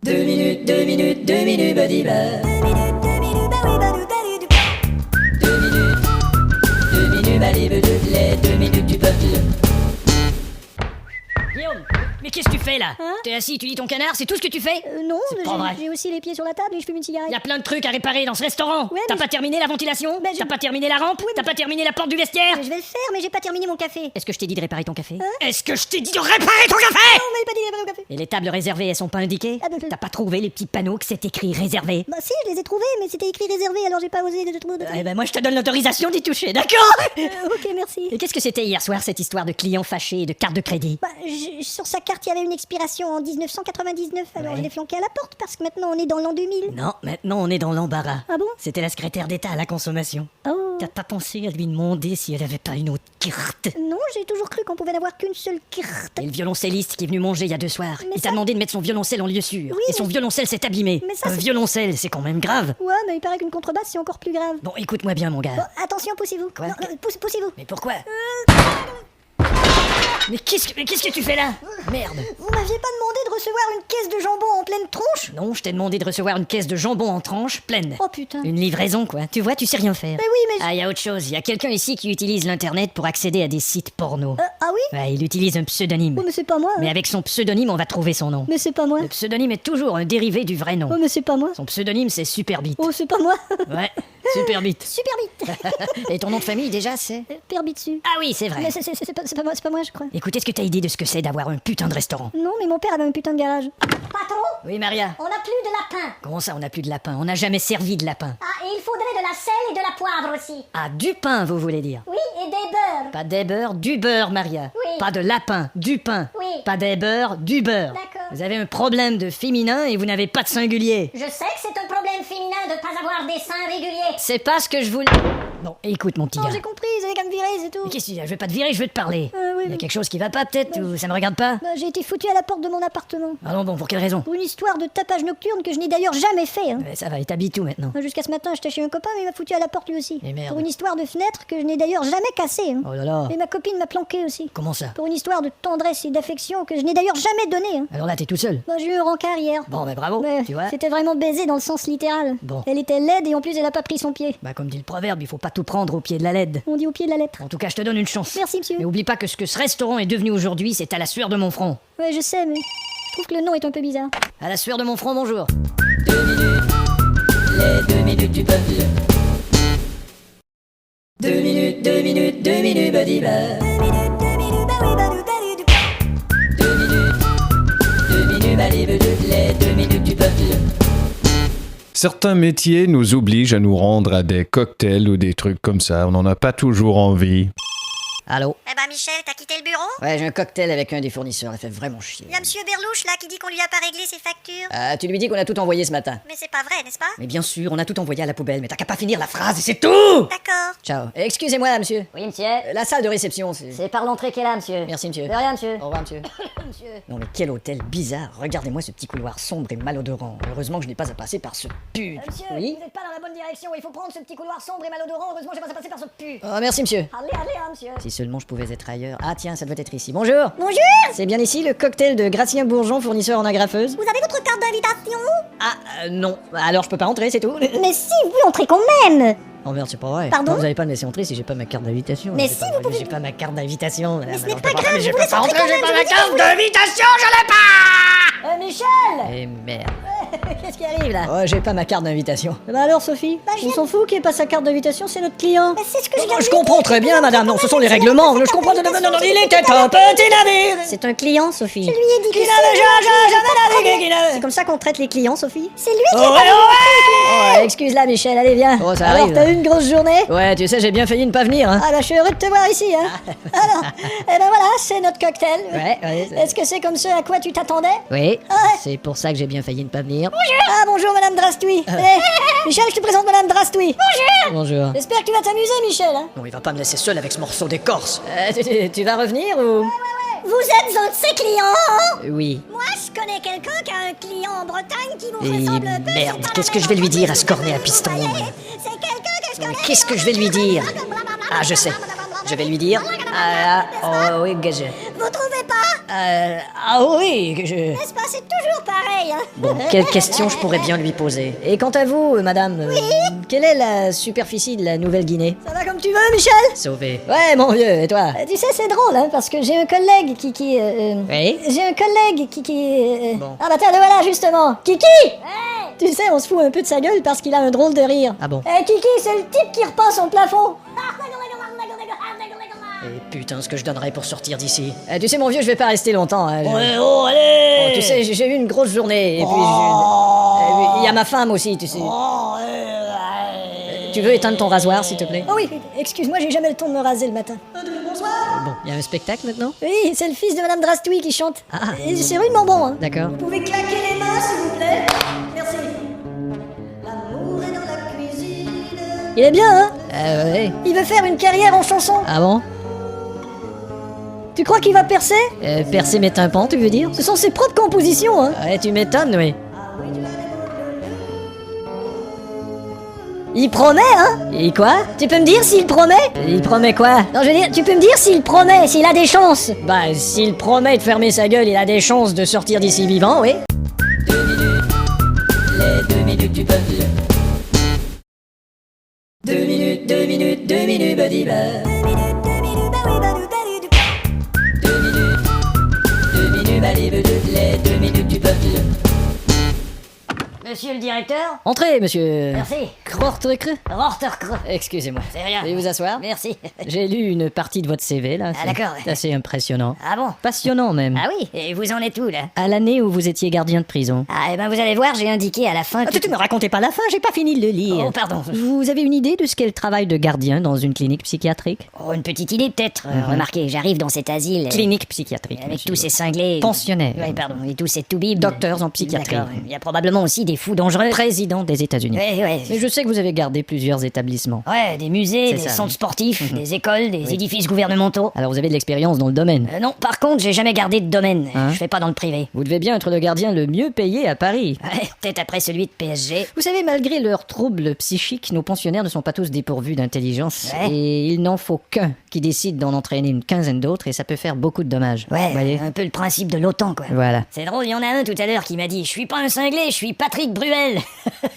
2 minutes, badiba. 2 minutes, balibe de les 2 minutes du peuple. Guillaume, mais qu'est-ce que tu fais là? Hein? T'es assis, tu lis ton canard, c'est tout ce que tu fais? Non, C'est pas vrai. j'ai aussi les pieds sur la table et je fume une cigarette. Y a plein de trucs à réparer dans ce restaurant. Ouais, T'as mais pas terminé la ventilation? Bah, T'as pas terminé la rampe? T'as pas terminé la porte du vestiaire? Je vais le faire, mais j'ai pas terminé mon café. Est-ce que je t'ai dit de réparer ton café? Hein? Est-ce que je t'ai dit de réparer ton café? Non, mais pas dit mon café. Et les tables réservées, elles sont pas indiquées? Ah, bah, T'as pas trouvé les petits panneaux que c'est écrit réservé? Bah si, je les ai trouvés, mais c'était écrit réservé, alors j'ai pas osé de trouver. Eh ben moi je te donne l'autorisation d'y toucher, d'accord? Ok, merci. Et qu'est-ce que c'était hier soir cette histoire de clients fâchés et de carte de crédit? Bah, sur sa carte, il y avait une expiration en 1999, alors Ouais. je l'ai flanqué à la porte parce que maintenant on est dans l'an 2000. Non, maintenant on est dans l'embarras. Ah bon? C'était la secrétaire d'État à la consommation. Oh. T'as pas pensé à lui demander si elle avait pas une autre carte? Non, j'ai toujours cru qu'on pouvait n'avoir qu'une seule carte. Et le violoncelliste qui est venu manger il y a 2 soirs, Mais il t'a ça- demandé de mettre son violoncelle en lieu sûr. Oui, et son mais- violoncelle s'est abîmé. Mais ça, Un c'est- violoncelle, c'est quand même grave. Ouais, mais il paraît qu'une contrebasse c'est encore plus grave. Bon, écoute-moi bien, mon gars. Bon, attention, poussez-vous. Quoi? Non, poussez-vous. Mais pourquoi? Mais qu'est-ce que tu fais là? Merde. Vous m'aviez pas demandé de recevoir une caisse de jambon en pleine tronche? Non, je t'ai demandé de recevoir une caisse de jambon en tranches pleine. Oh putain. Une livraison, quoi. Tu vois, tu sais rien faire. Mais oui, mais... Ah, y a autre chose. Y a quelqu'un ici qui utilise l'internet pour accéder à des sites porno. Ah oui? Ouais, il utilise un pseudonyme. Oh, mais c'est pas moi. hein. Mais avec son pseudonyme, on va trouver son nom. Mais c'est pas moi. Le pseudonyme est toujours un dérivé du vrai nom. Oh, mais c'est pas moi. Son pseudonyme, c'est Superbit. Oh, c'est pas moi. Ouais, Superbit. Super vite. Et ton nom de famille, déjà, c'est? Père Bitsu. Ah oui, c'est vrai. Mais c'est pas moi, je crois. Écoute, est-ce que t'as idée de ce que c'est d'avoir un putain de restaurant? Non, mais mon père avait un putain de garage. Patron, Oui, Maria. on n'a plus de lapin. Comment ça, on n'a plus de lapin? On n'a jamais servi de lapin. Ah, et il faudrait de la sel et de la poivre aussi. Ah, du pain, vous voulez dire? Oui, et des beurres. Pas des beurres, du beurre, Maria. Oui. Pas de lapin, du pain. Oui. Pas des beurres, du beurre. D'accord. Vous avez un problème de féminin et vous n'avez pas de singulier. Je sais que c'est un problème féminin de pas avoir des seins réguliers. C'est pas ce que je voulais. Bon, écoute, mon petit Non, gars. j'ai compris, ils avaient qu'à me virer, c'est tout. Mais qu'est-ce que tu dis? Je vais pas te virer, je veux te parler. Oui, Il y a mais- quelque chose qui va pas, peut-être, ou ça me regarde pas? Bah, j'ai été foutu à la porte de mon appartement. Ah non, bon, pour quelle raison? Pour une histoire de tapage nocturne que je n'ai d'ailleurs jamais fait. Hein. Ouais, ça va, et t'habites où maintenant? Jusqu'à ce matin, j'étais chez un copain, mais il m'a foutu à la porte lui aussi. Mais merde. Pour une histoire de fenêtre que je n'ai d'ailleurs jamais cassée. Hein. Oh là là. Et ma copine m'a planqué aussi. Comment ça? Pour une histoire de tendresse et d'affection que je n'ai d'ailleurs jamais donnée. Hein. Alors là, t'es tout seul. Bah, j'ai eu un rencard hier. Bon, bah bravo, Mais tu vois. c'était vraiment baiser dans le sens littéral. Bon. Elle était laide et en plus elle a pas pris son pied. Bah, comme dit le proverbe, il faut pas tout prendre au pied de la LED. On dit au pied de la lettre. En tout cas, je te donne une chance. Merci monsieur. Mais oublie pas que ce restaurant est devenu aujourd'hui, c'est à la sueur de mon front. Ouais, je sais, mais je trouve que le nom est un peu bizarre. À la sueur de mon front, bonjour. 2 minutes, les 2 minutes du peuple. 2 minutes, 2 minutes, badiba. 2 minutes, balibe de les 2 minutes du peuple. Certains métiers nous obligent à nous rendre à des cocktails ou des trucs comme ça. On n'en a pas toujours envie. Allô? Eh ben Michel, t'as quitté le bureau? Ouais, j'ai un cocktail avec un des fournisseurs, elle fait vraiment chier. Il y a monsieur Berlouche là qui dit qu'on lui a pas réglé ses factures. Ah, tu lui dis qu'on a tout envoyé ce matin. Mais c'est pas vrai, n'est-ce pas? Mais bien sûr, on a tout envoyé à la poubelle, mais t'as qu'à pas finir la phrase et c'est tout! D'accord. Ciao. Excusez-moi, monsieur. Oui, monsieur. La salle de réception, c'est... C'est par l'entrée qu'est là, monsieur. Merci, monsieur. De rien, monsieur. Au revoir, monsieur. Non, mais quel hôtel bizarre. Regardez-moi ce petit couloir sombre et malodorant. Heureusement que je n'ai pas à passer par ce pu. Monsieur, Oui? vous n'êtes pas dans la bonne direction. Il faut prendre ce petit couloir sombre et malodorant. Heureusement, j'ai pas à passer par ce pu. Oh, merci, monsieur. Allez, hein, monsieur. Si seulement je pouvais être ailleurs. Ah, tiens, ça doit être ici. Bonjour! Bonjour. C'est bien ici le cocktail de Gratien Bourgeon, fournisseur en agrafeuse? Vous avez votre carte d'invitation? Ah, non. Alors je peux pas entrer, c'est tout? Mais si, vous entrez quand même. Oh merde, c'est pas vrai. Pardon? Non, vous allez pas me laisser entrer si j'ai pas ma carte d'invitation. Mais J'ai si, pas- vous pouvez- J'ai pas ma carte d'invitation. Mais ce n'est pas grave, J'ai vous pas laissez entrer rentrer, quand j'ai pas même, ma je vous carte dis- d'invitation, je l'ai pas! Michel. Eh merde. Qu'est-ce qui arrive là? Oh, j'ai pas ma carte d'invitation. Bah alors, Sophie? On s'en fout qu'il ait pas sa carte d'invitation, c'est notre client. C'est ce que je viens de Je comprends très bien, madame. Non, ce sont les règlements. Je comprends. Non, il était un petit navire. C'est un client, Sophie. lui ai dit que Qui n'avait jamais navigué, qui n'avait- C'est comme ça qu'on traite les clients, Sophie? c'est lui Oh, qui ouais, ouais. Oh, excuse-la, Michel, allez, viens. Oh, ça Alors, arrive. t'as eu une grosse journée? Ouais, tu sais, j'ai bien failli ne pas venir, hein. Ah bah, je suis heureux de te voir ici, hein. Alors, eh ben voilà, c'est notre cocktail. Ouais, ouais. Est-ce que c'est comme ce à quoi tu t'attendais? Oui, Ouais. c'est pour ça que j'ai bien failli ne pas venir. Ah, bonjour, Madame Drastoui. Michel, je te présente Madame Drastoui. Bonjour. J'espère que tu vas t'amuser, Michel. Hein. Non, il va pas me laisser seul avec ce morceau d'écorce. Tu vas revenir ou... Vous êtes un de ses clients? Oui. Moi, je connais quelqu'un qui a un client en Bretagne qui vous Et ressemble un peu. merde, c'est pas qu'est-ce la que même je vais lui dire à entreprise, ce cornet à piston? vous voyez. C'est quelqu'un que je Mais connais. qu'est-ce que je vais lui dire? Ah, je sais. Je vais lui dire... Ah, oh oui, que je... Vous trouvez pas? Ah oui, que je... N'est-ce pas? C'est toujours pareil. pareil, hein. Bon, quelle question je pourrais bien lui poser? Et quant à vous, madame, quelle est la superficie de la Nouvelle-Guinée? Ça va comme tu veux, Michel? Sauvé. Ouais, mon vieux, et toi? Tu sais, c'est drôle, hein, parce que j'ai un collègue qui Oui? J'ai un collègue qui Bon. Ah bah tiens, le voilà, justement. Kiki! Tu sais, on se fout un peu de sa gueule parce qu'il a un drôle de rire. Ah bon? Kiki, c'est le type qui repeint son plafond. Et putain, ce que je donnerais pour sortir d'ici. Tu sais, mon vieux, je vais pas rester longtemps. Hein, Oh, allez! Oh, tu sais, j'ai eu une grosse journée, et puis il y a ma femme aussi, tu sais. Tu veux éteindre ton rasoir, s'il te plaît? Oh oui, excuse-moi, j'ai jamais le temps de me raser le matin. Bon, il y a un spectacle maintenant? Oui, c'est le fils de Madame Drastoui qui chante. Ah. Et c'est rudement bon, hein. D'accord. Vous pouvez claquer les mains, s'il vous plaît? Merci. L'amour est dans la cuisine. Il est bien, hein? Ouais. Il veut faire une carrière en chanson. Ah bon? Tu crois qu'il va percer? Percer mes tympans, tu veux dire? Ce sont ses propres compositions, hein. Ouais, tu m'étonnes, oui. Il promet, hein? Et quoi? Tu peux me dire s'il promet? Il promet quoi? Non, je veux dire, tu peux me dire s'il promet, s'il a des chances. Bah, s'il promet de fermer sa gueule, il a des chances de sortir d'ici vivant, oui. 2 minutes du peuple. 2 minutes, 2 minutes, 2 minutes, buddy bah. 2 minutes, allez, les 2 minutes du peuple. Monsieur le directeur? Entrez, monsieur. Merci. Krortrekre. Rorterkre. Excusez-moi. C'est rien. Veuillez vous asseoir. Merci. J'ai lu une partie de votre CV, là. Ah, d'accord. C'est assez impressionnant. Ah bon? Passionnant, même. Ah oui? Et vous en êtes où, là? À l'année où vous étiez gardien de prison. Ah, eh ben vous allez voir, j'ai indiqué à la fin que... Tu me racontez pas la fin, j'ai pas fini de le lire. Oh, pardon. Vous avez une idée de ce qu'est le travail de gardien dans une clinique psychiatrique? Oh, une petite idée, peut-être. Remarquez, j'arrive dans cet asile... Clinique psychiatrique. Avec monsieur. tous ces cinglés... Pensionnaires. Oui, pardon. Et tous ces toubibs... Docteurs en psychiatrie. D'accord. Il y a probablement aussi des fous dangereux. Président des États-Unis. Ouais. Mais je sais que vous avez gardé plusieurs établissements. Ouais, des musées, C'est des ça, centres oui. sportifs, des écoles, des édifices gouvernementaux. Alors vous avez de l'expérience dans le domaine. Non, par contre, j'ai jamais gardé de domaine. Hein? Je fais pas dans le privé. Vous devez bien être le gardien le mieux payé à Paris. Ouais, peut-être après celui de PSG. Vous savez, malgré leurs troubles psychiques, nos pensionnaires ne sont pas tous dépourvus d'intelligence. Ouais. Et il n'en faut qu'un qui décide d'en entraîner une quinzaine d'autres et ça peut faire beaucoup de dommages. Ouais, Vous voyez? un peu le principe de l'OTAN, quoi. Voilà. C'est drôle, il y en a un tout à l'heure qui m'a dit « Je suis pas un cinglé, je suis Patrick Bruel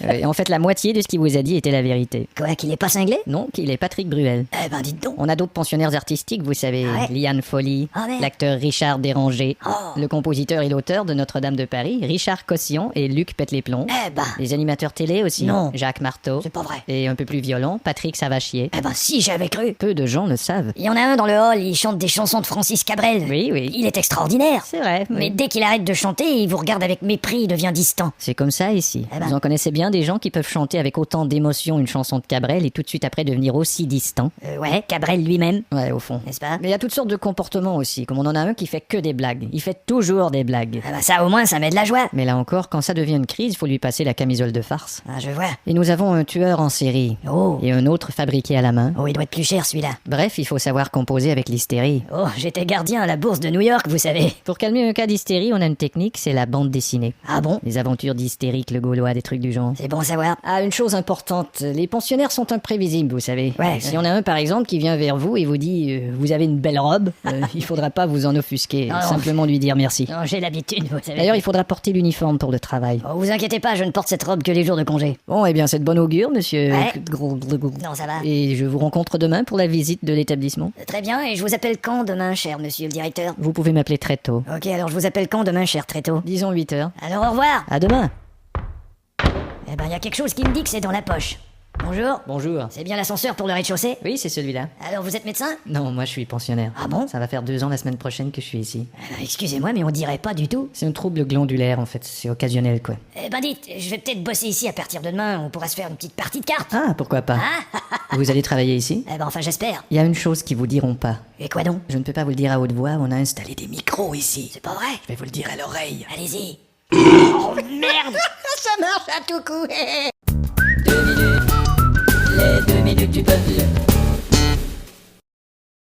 Et en fait, la moitié de ce qu'il vous a dit était la vérité. ». Quoi, qu'il est pas cinglé? Non, qu'il est Patrick Bruel. Eh ben, dites donc. On a d'autres pensionnaires artistiques, vous savez. Ah ouais? Liane Folly, Ah ouais? l'acteur Richard Déranger, Oh. le compositeur et l'auteur de Notre-Dame de Paris, Richard Cossillon et Luc Pète-les-Plombs. Eh ben, Les animateurs télé aussi. Non. Jacques Marteau. c'est pas vrai. Et un peu plus violent, Patrick Savachier. Eh ben, si, j'avais cru. Peu de gens le savent. Il y en a un dans le hall, il chante des chansons de Francis Cabrel. Oui. Il est extraordinaire. C'est vrai. Mais oui. dès qu'il arrête de chanter, il vous regarde avec mépris, il devient distant. C'est comme ça ici. Eh ben. Vous en connaissez bien des gens qui peuvent chanter avec autant d'émotion une chanson de Cabrel et tout de suite après devenir aussi distants. Ouais, Cabrel lui-même, Ouais, au fond. n'est-ce pas? Mais il y a toutes sortes de comportements aussi, comme on en a un qui fait que des blagues. Il fait toujours des blagues. Ah bah ça, au moins, ça met de la joie. Mais là encore, quand ça devient une crise, il faut lui passer la camisole de farce. Ah, je vois. Et nous avons un tueur en série. Oh. Et un autre fabriqué à la main. Oh, il doit être plus cher, celui-là. Bref, il faut savoir composer avec l'hystérie. Oh, j'étais gardien à la bourse de New York, vous savez. Pour calmer un cas d'hystérie, on a une technique, c'est la bande dessinée. Ah bon? Les aventures d'Hystérique, le Gaulois, des trucs du genre. C'est bon à savoir. Ah, une chose importante, les pensionnaires sont imprévisibles, vous savez. Ouais. S'il y en a un, par exemple, qui vient vers vous et vous dit vous avez une belle robe, il faudra pas vous en offusquer, Non, non. simplement lui dire merci. Non, j'ai l'habitude, vous savez. D'ailleurs, il faudra porter l'uniforme pour le travail. Oh, vous inquiétez pas, je ne porte cette robe que les jours de congé. Bon, eh bien, c'est de bon augure, monsieur. Ouais. Gros. Non, ça va. Et je vous rencontre demain pour la visite de l'établissement. Très bien, et je vous appelle quand demain, cher monsieur le directeur? Vous pouvez m'appeler très tôt. Ok, alors je vous appelle quand demain, cher Tréteau? Disons 8 heures. Alors au revoir. À demain. Eh ben, il y a quelque chose qui me dit que c'est dans la poche. Bonjour. Bonjour. C'est bien l'ascenseur pour le rez-de-chaussée? Oui, c'est celui-là. Alors vous êtes médecin? Non, moi je suis pensionnaire. Ah bon? Ça va faire 2 ans la semaine prochaine que je suis ici. Excusez-moi, mais on dirait pas du tout. C'est un trouble glandulaire en fait, c'est occasionnel quoi. Eh ben dites, je vais peut-être bosser ici à partir de demain, on pourra se faire une petite partie de cartes. Ah, pourquoi pas. Vous allez travailler ici? Eh ben enfin j'espère. Il y a une chose qu'ils vous diront pas. Et quoi donc? Je ne peux pas vous le dire à haute voix, on a installé des micros ici. C'est pas vrai? Je vais vous le dire à l'oreille. Allez-y. Oh merde! Ça marche à tout coup. 2 minutes, les 2 minutes du peuple.